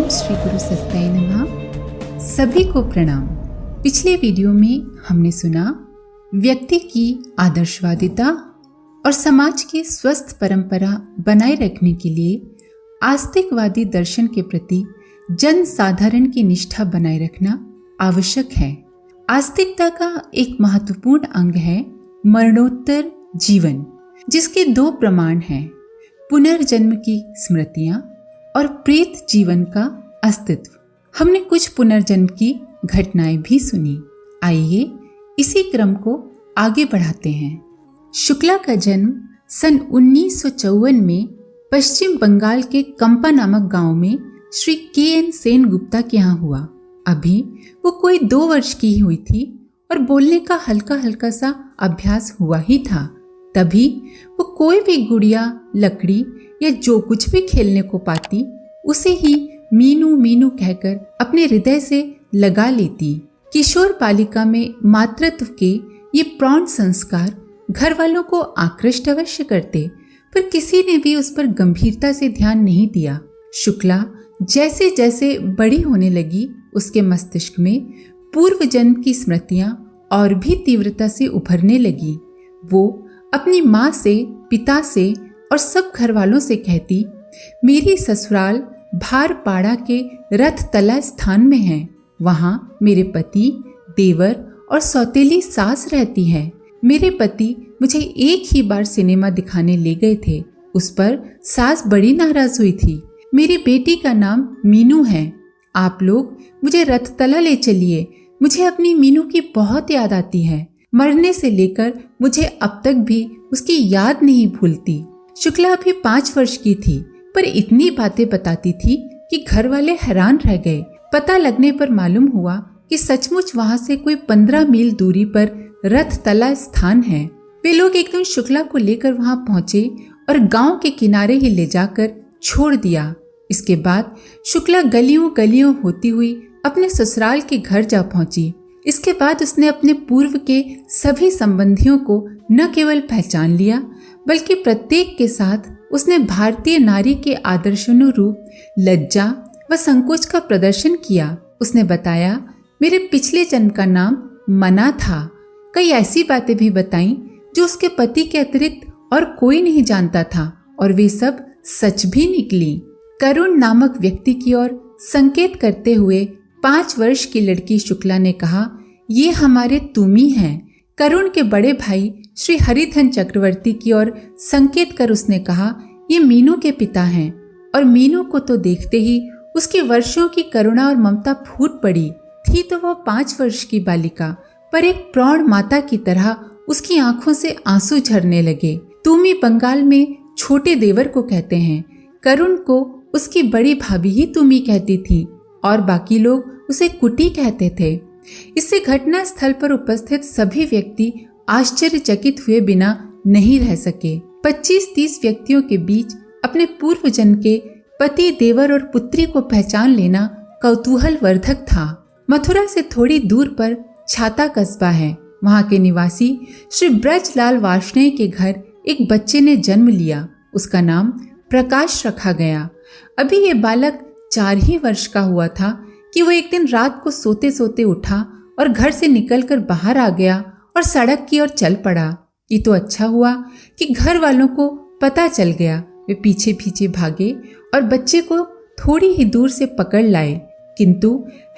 श्री गुरु सत्ताय नमः। सभी को प्रणाम। पिछले वीडियो में हमने सुना व्यक्ति की आदर्शवादिता और समाज की स्वस्थ परंपरा बनाए रखने के लिए आस्तिकवादी दर्शन के प्रति जन साधारण की निष्ठा बनाए रखना आवश्यक है। आस्तिकता का एक महत्वपूर्ण अंग है मरणोत्तर जीवन, जिसके दो प्रमाण हैं, पुनर्जन्म की स्मृतियां और प्रेत जीवन का अस्तित्व। हमने कुछ पुनर्जन्म की घटनाएं भी सुनी। आइए इसी क्रम को आगे बढ़ाते हैं। शुक्ला का जन्म सन 1954 में पश्चिम बंगाल के कंपा नामक गांव में श्री के.एन. सेनगुप्ता के यहाँ हुआ। अभी वो कोई 2 वर्ष की ही हुई थी और बोलने का हल्का हल्का सा अभ्यास हुआ ही था। तभी वो कोई भी गुड़िया, लकड़ी या जो कुछ भी खेलने को पाती उसे ही मीनू मीनू कहकर अपने हृदय से लगा लेती। किशोर बालिका में मातृत्व के ये प्रौढ़ संस्कार घर वालों को आकृष्ट अवश्य करते, पर किसी ने भी उस पर गंभीरता से ध्यान नहीं दिया। शुक्ला जैसे जैसे बड़ी होने लगी, उसके मस्तिष्क में पूर्व जन्म की स्मृतियां और भी तीव्रता से उभरने लगी। वो अपनी माँ से, पिता से और सब घर वालों से कहती, मेरी ससुराल भारपाड़ा के रथतला स्थान में है। वहाँ मेरे पति, देवर और सौतेली सास रहती है। मेरे पति मुझे एक ही बार सिनेमा दिखाने ले गए थे। उस पर सास बड़ी नाराज हुई थी। मेरी बेटी का नाम मीनू है। आप लोग मुझे रथतला ले चलिए। मुझे अपनी मीनू की बहुत याद आती है। मरने से लेकर मुझे अब तक भी उसकी याद नहीं भूलती। शुक्ला अभी 5 वर्ष की थी, पर इतनी बातें बताती थी कि घर वाले हैरान रह गए। पता लगने पर मालूम हुआ कि सचमुच वहाँ से कोई 15 मील दूरी पर रथतला स्थान है। वे लोग एकदम शुक्ला को लेकर वहाँ पहुँचे और गांव के किनारे ही ले जाकर छोड़ दिया। इसके बाद शुक्ला गलियों गलियों होती हुई अपने ससुराल के घर जा पहुंची। इसके बाद उसने अपने पूर्व के सभी संबंधियों को न केवल पहचान लिया, बल्कि प्रत्येक के साथ उसने भारतीय नारी के आदर्शानुरूप लज्जा व संकोच का प्रदर्शन किया। उसने बताया, मेरे पिछले जन्म का नाम मना था। कई ऐसी बातें भी बताईं जो उसके पति के अतिरिक्त और कोई नहीं जानता था, और वे सब सच भी निकली। करुण नामक व्यक्ति की ओर संकेत करते हुए 5 वर्ष की लड़की शुक्ला ने कहा, ये हमारे तुमी हैं। करुण के बड़े भाई श्री हरिधन चक्रवर्ती की ओर संकेत कर उसने कहा, ये मीनू के पिता हैं। और मीनू को तो देखते ही उसकी वर्षों की करुणा और ममता फूट पड़ी। थी तो वह 5 वर्ष की बालिका, पर एक प्रौढ़ माता की तरह उसकी आंखों से आंसू झरने लगे। तुमी बंगाल में छोटे देवर को कहते हैं। करुण को उसकी बड़ी भाभी ही तुमी कहती थी और बाकी लोग उसे कुटी कहते थे। इससे घटना स्थल पर उपस्थित सभी व्यक्ति आश्चर्यचकित हुए बिना नहीं रह सके। 25-30 व्यक्तियों के बीच अपने पूर्व जन्म के पति, देवर और पुत्री को पहचान लेना कौतूहल वर्धक था। मथुरा से थोड़ी दूर पर छाता कस्बा है। वहाँ के निवासी श्री ब्रजलाल वार्ष्णेय के घर एक बच्चे ने जन्म लिया। उसका नाम प्रकाश रखा गया। अभी ये बालक 4 ही वर्ष का हुआ था कि वो एक दिन रात को सोते सोते उठा और घर से निकलकर बाहर आ गया और सड़क की ओर चल पड़ा। ये तो अच्छा हुआ कि घर वालों को पता चल गया। वे पीछे पीछे भागे और बच्चे को थोड़ी ही दूर से पकड़ लाए। किंतु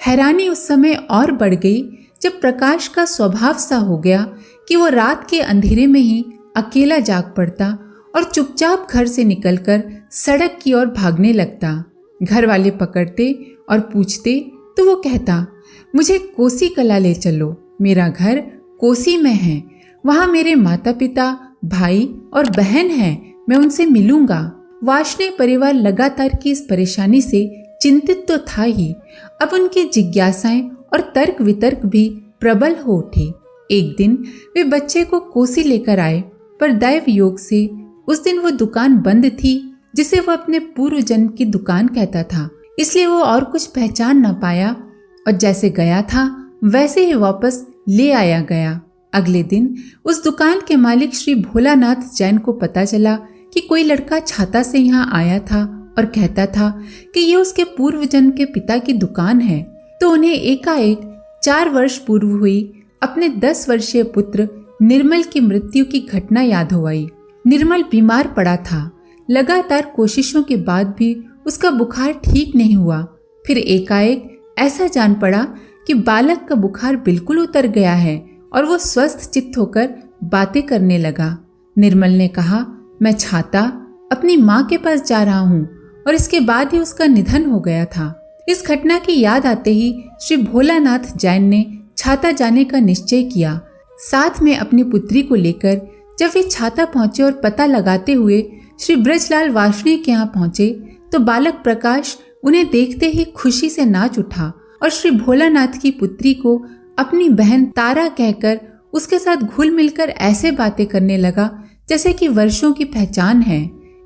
हैरानी उस समय और बढ़ गई जब प्रकाश का स्वभाव सा हो गया कि वो रात के अंधेरे में ही अकेला जाग पड़ता और चुपचाप घर से निकलकर सड़क की ओर भागने लगता। घर वाले पकड़ते और पूछते तो वो कहता, मुझे कोसी कला ले चलो। मेरा घर कोसी में है। वहाँ मेरे माता पिता, भाई और बहन हैं। मैं उनसे मिलूंगा। वार्ष्णेय परिवार लगातार की इस परेशानी से चिंतित तो था ही, अब उनकी जिज्ञासाएं और तर्क वितर्क भी प्रबल हो उठे। एक दिन वे बच्चे को कोसी लेकर आए, पर दैव योग से उस दिन वो दुकान बंद थी जिसे वो अपने पूर्व जन्म की दुकान कहता था। इसलिए वो और कुछ पहचान न पाया और जैसे गया था वैसे ही वापस ले आया गया। अगले दिन उस दुकान के मालिक श्री भोलानाथ जैन को पता चला कि कोई लड़का छाता से यहाँ आया था और कहता था कि ये उसके पूर्व जन्म के पिता की दुकान है, तो उन्हें एकाएक 4 वर्ष पूर्व हुई अपने 10 वर्षीय पुत्र निर्मल की मृत्यु की घटना याद हो आई। निर्मल बीमार पड़ा था। लगातार कोशिशों के बाद भी उसका बुखार ठीक नहीं हुआ। फिर एकाएक ऐसा जान पड़ा कि बालक का बुखार बिल्कुल उतर गया है और वो स्वस्थ चित्त होकर बातें करने लगा। निर्मल ने कहा, मैं छाता अपनी माँ के पास जा रहा हूँ, और इसके बाद ही उसका निधन हो गया था। इस घटना की याद आते ही श्री भोलानाथ जैन ने छाता जाने का निश्चय किया। साथ में अपनी पुत्री को लेकर जब वे छाता पहुंचे और पता लगाते हुए श्री ब्रजलाल वार्ष्णेय के यहाँ पहुंचे, तो बालक प्रकाश उन्हें देखते ही खुशी से नाच उठा और श्री भोलानाथ की पुत्री को अपनी बहन तारा कहकर उसके साथ घुल मिलकर ऐसे बातें करने लगा जैसे कि वर्षों की पहचान है।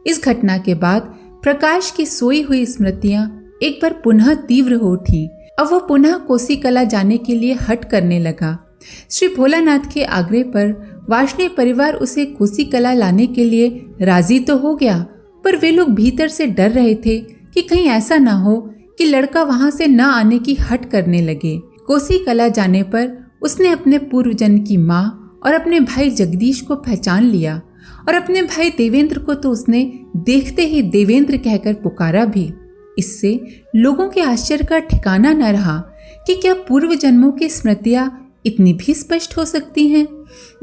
इस घटना के बाद प्रकाश की सोई हुई स्मृतियां एक बार पुनः तीव्र हो उठी। अब वो पुनः कोसी कला जाने के लिए हट करने लगा। श्री भोलानाथ के आग्रह पर वार्ष्णेय परिवार उसे कोसी कला लाने के लिए राजी तो हो गया, पर वे लोग भीतर से डर रहे थे कि कहीं ऐसा ना हो कि लड़का वहां से न आने की हट करने लगे। कोसी कला जाने पर उसने अपने पूर्वजन्म की माँ और अपने भाई जगदीश को पहचान लिया, और अपने भाई देवेंद्र को तो उसने देखते ही देवेंद्र कहकर पुकारा भी। इससे लोगों के आश्चर्य का ठिकाना न रहा कि क्या पूर्व जन्मों की स्मृतियां इतनी भी स्पष्ट हो सकती हैं।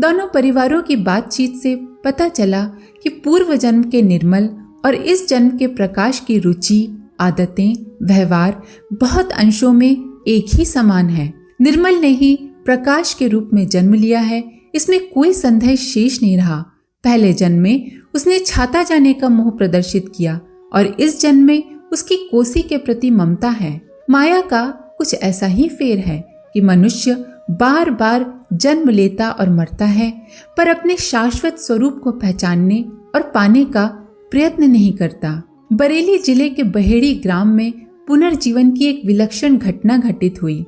दोनों परिवारों की बातचीत से पता चला कि पूर्व जन्म के निर्मल और इस जन्म के प्रकाश की रुचि, आदतें, व्यवहार बहुत अंशों में एक ही समान है। निर्मल ने ही प्रकाश के रूप में जन्म लिया है, इसमें कोई संदेह शेष नहीं रहा। पहले जन्म में उसने छाता जाने का मोह प्रदर्शित किया और इस जन्म में उसकी कोसी के प्रति ममता है। माया का कुछ ऐसा ही फेर है कि मनुष्य बार बार जन्म लेता और मरता है, पर अपने शाश्वत स्वरूप को पहचानने और पाने का प्रयत्न नहीं करता। बरेली जिले के बहेड़ी ग्राम में पुनर्जीवन की एक विलक्षण घटना घटित हुई।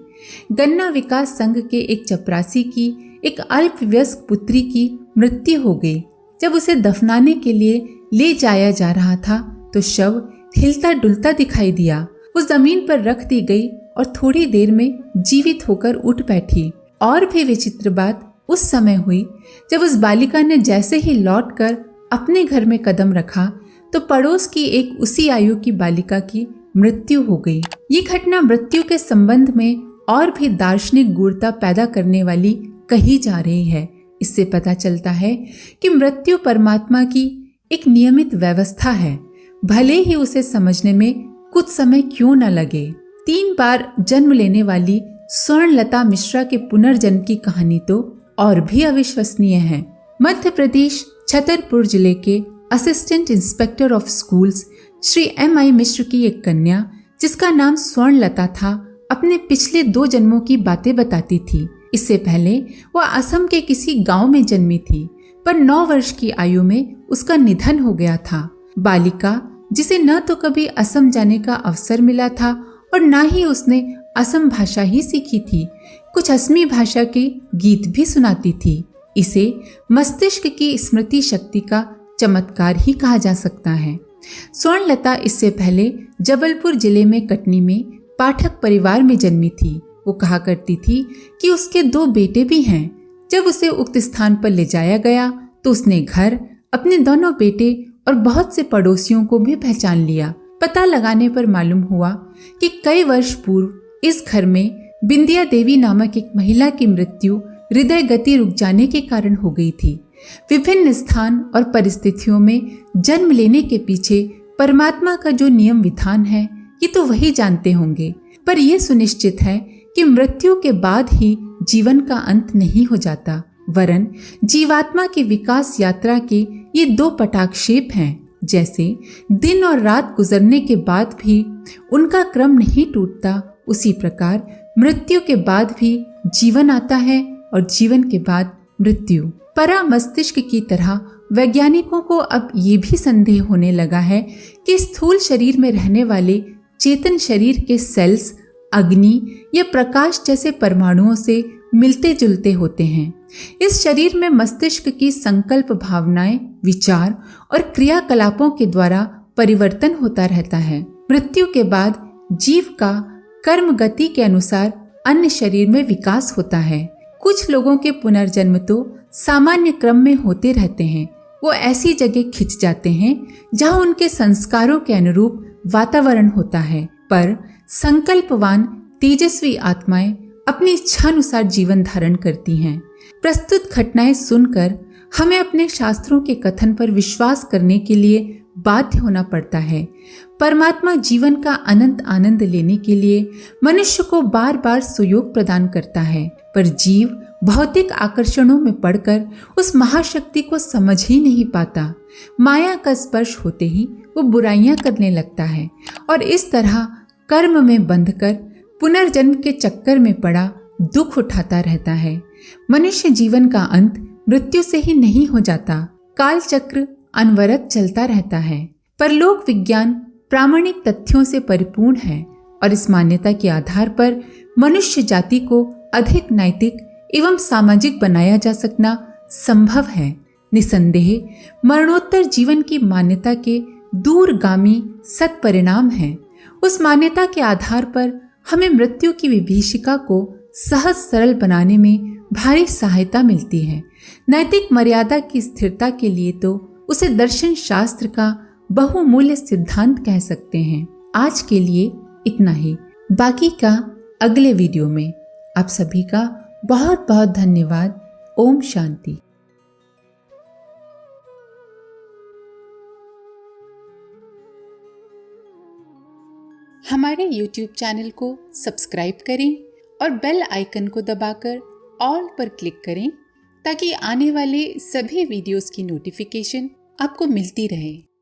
गन्ना विकास संघ के एक चपरासी की एक अल्पवयस्क पुत्री की मृत्यु हो गई। जब उसे दफनाने के लिए ले जाया जा रहा था तो शव हिलता डुलता दिखाई दिया। वो जमीन पर रख दी गई और थोड़ी देर में जीवित होकर उठ बैठी। और भी विचित्र बात उस समय हुई जब उस बालिका ने जैसे ही लौटकर अपने घर में कदम रखा तो पड़ोस की एक उसी आयु की बालिका की मृत्यु हो गई। ये घटना मृत्यु के संबंध में और भी दार्शनिक गूढ़ता पैदा करने वाली कही जा रही है। इससे पता चलता है कि मृत्यु परमात्मा की एक नियमित व्यवस्था है, भले ही उसे समझने में कुछ समय क्यों न लगे। 3 बार जन्म लेने वाली स्वर्णलता मिश्रा के पुनर्जन्म की कहानी तो और भी अविश्वसनीय है। मध्य प्रदेश छतरपुर जिले के assistant inspector of schools Shri M.I. मिश्र की एक कन्या, जिसका नाम स्वर्णलता था, अपने पिछले 2 जन्मों की बातें बताती थी। इससे पहले वह असम के किसी गांव में जन्मी थी, पर 9 वर्ष की आयु में उसका निधन हो गया था। बालिका, जिसे न तो कभी असम जाने का अवसर मिला था और न ही उसने असम भाषा ही सीखी थी, कुछ असमी भाषा के गीत भी सुनाती थी। इसे मस्तिष्क की स्मृति शक्ति का चमत्कार ही कहा जा सकता है। स्वर्णलता इससे पहले जबलपुर जिले में कटनी में पाठक परिवार में जन्मी थी। वो कहा करती थी कि उसके 2 बेटे भी हैं। जब उसे उक्त स्थान पर ले जाया गया तो उसने घर, अपने दोनों बेटे और बहुत से पड़ोसियों को भी पहचान लिया। पता लगाने पर मालूम हुआ कि कई वर्ष पूर्व इस घर में बिंदिया देवी नामक एक महिला की मृत्यु हृदय गति रुक जाने के कारण हो गई थी। विभिन्न स्थान और परिस्थितियों में जन्म लेने के पीछे परमात्मा का जो नियम विधान है ये तो वही जानते होंगे, पर यह सुनिश्चित है कि मृत्यु के बाद ही जीवन का अंत नहीं हो जाता, वरन जीवात्मा की विकास यात्रा के ये 2 पटाक्षेप हैं। जैसे दिन और रात गुजरने के बाद भी उनका क्रम नहीं टूटता, उसी प्रकार मृत्यु के बाद भी जीवन आता है और जीवन के बाद मृत्यु। परा मस्तिष्क की तरह वैज्ञानिकों को अब ये भी संदेह होने लगा है कि स्थूल शरीर में रहने वाले चेतन शरीर के सेल्स अग्नि या प्रकाश जैसे परमाणुओं से मिलते जुलते होते हैं। इस शरीर में मस्तिष्क की संकल्प भावनाएं, विचार और क्रियाकलापों के द्वारा परिवर्तन होता रहता है। मृत्यु के बाद जीव का कर्म गति के अनुसार अन्य शरीर में विकास होता है। कुछ लोगों के पुनर्जन्म तो सामान्य क्रम में होते रहते हैं। वो ऐसी जगह खिंच जाते हैं जहां उनके संस्कारों के अनुरूप वातावरण होता है। पर संकल्पवान तेजस्वी आत्माएं अपनी इच्छानुसार जीवन धारण करती हैं। प्रस्तुत घटनाएं सुनकर हमें अपने शास्त्रों के कथन पर विश्वास करने के लिए बाध्य होना पड़ता है। परमात्मा जीवन का अनंत आनंद लेने के लिए मनुष्य को बार बार सुयोग प्रदान करता है, पर जीव भौतिक आकर्षणों में पड़कर उस महाशक्ति को समझ ही नहीं पाता। माया का स्पर्श होते ही वो बुराइयां करने लगता है और इस तरह कर्म में बंधकर पुनर्जन्म के चक्कर में पड़ा दुख उठाता रहता है। मनुष्य जीवन का अंत मृत्यु से ही नहीं हो जाता। काल चक्र अनवरत चलता रहता है। परलोक विज्ञान प्रामाणिक तथ्यों से परिपूर्ण है और इस मान्यता के आधार पर मनुष्य जाति को अधिक नैतिक एवं सामाजिक बनाया जा सकना संभव है। निसंदेह मरणोत्तर जीवन की मान्यता के दूरगामी सत्परिणाम है। उस मान्यता के आधार पर हमें मृत्यु की विभीषिका को सहज सरल बनाने में भारी सहायता मिलती है। नैतिक मर्यादा की स्थिरता के लिए तो उसे दर्शन शास्त्र का बहुमूल्य सिद्धांत कह सकते हैं। आज के लिए इतना ही, बाकी का अगले वीडियो में। आप सभी का बहुत बहुत धन्यवाद। ओम शांति। हमारे YouTube चैनल को सब्सक्राइब करें और बेल आइकन को दबाकर ऑल पर क्लिक करें ताकि आने वाले सभी वीडियोस की नोटिफिकेशन आपको मिलती रहे।